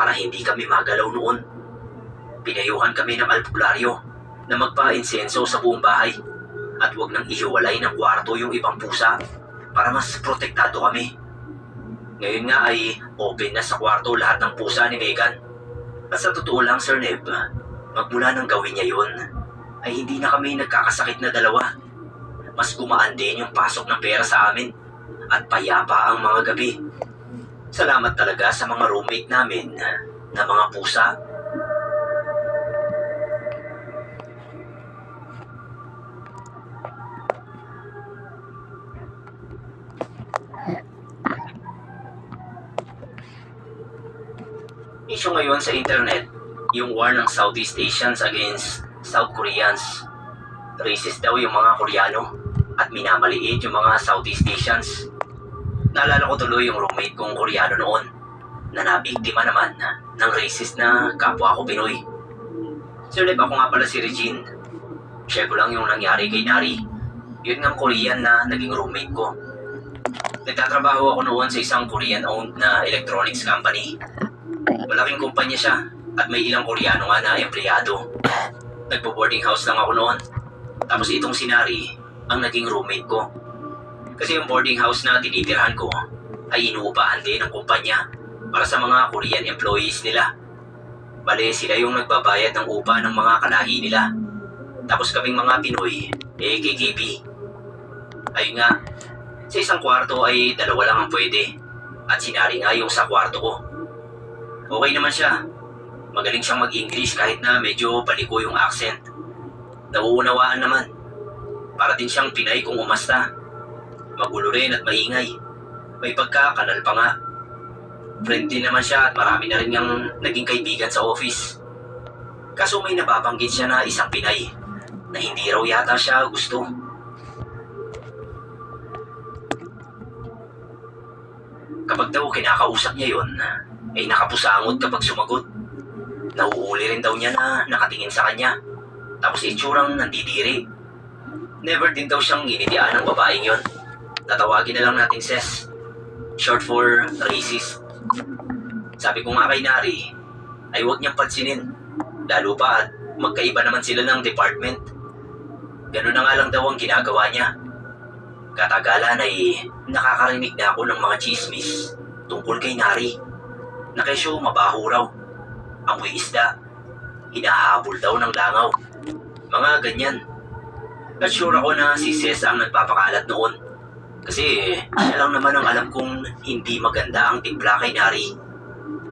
para hindi kami magalaw noon. Pinayuhan kami ng albularyo na magpa-insenso sa buong bahay at huwag nang ihiwalay ng kwarto yung ibang pusa para mas protektado kami. Ngayon nga ay open na sa kwarto lahat ng pusa ni Megan. At sa totoo lang, Sir Neb, magmula nang gawin niya yun, ay hindi na kami nagkakasakit na dalawa. Mas gumaan din yung pasok ng pera sa amin at payapa ang mga gabi. Salamat talaga sa mga roommate namin na mga pusa. Issue ngayon sa internet, yung war ng Southeast Asians against South Koreans. Racist daw yung mga Koreano at minamaliit yung mga Southeast Asians. Naalala ko tuloy yung roommate kong Koreano noon na nabiktima naman ng racist na kapwa ko Pinoy. Sir Neb, ako nga pala si Regine. Share ko lang yung nangyari kay Nari. Yun nga Korean na naging roommate ko. Nagtatrabaho ako noon sa isang Korean-owned na electronics company. Malaking kumpanya siya at may ilang Koreano nga na empleyado. Nagpo-boarding house lang ako noon. Tapos itong si Nari ang naging roommate ko. Kasi yung boarding house na tinitirhan ko ay inuupahan din ng kumpanya para sa mga Korean employees nila. Bale, sila yung nagbabayad ng upa ng mga kalahi nila. Tapos kaming mga Pinoy, KKB. Ayun nga, sa isang kwarto ay dalawa lang ang pwede. At sinari nga yung sa kwarto ko. Okay naman siya. Magaling siyang mag-English kahit na medyo paliko yung accent. Nauunawaan naman. Para din siyang Pinay kung umasta. Magulo rin at maingay. May pagkakanal pa nga. Friendly naman siya at marami na rin niyang naging kaibigan sa office. Kaso may nababanggit siya na isang Pinay na hindi raw yata siya gusto. Kapag daw kinakausap niya yun, ay nakapusangot kapag sumagot. Nauuli rin daw niya na nakatingin sa kanya. Tapos itsurang nandidiri. Never din daw siyang initiaan ng babaeng yon. Natawagin na lang natin Ses. Short for racist. Sabi ko nga kay Nari, ay huwag niyang pansinin. Lalo pa at magkaiba naman sila ng department. Ganun na nga lang daw ang ginagawa niya. Katagalan ay nakakarinig na ako ng mga chismis tungkol kay Nari. Na kesyo mabaho raw. Amoy isda. Hinahabol daw ng langaw. Mga ganyan. At sure ako na si Ses ang nagpapakalat noon. Kasi siya lang naman ang alam kong hindi maganda ang timpla kay Nari.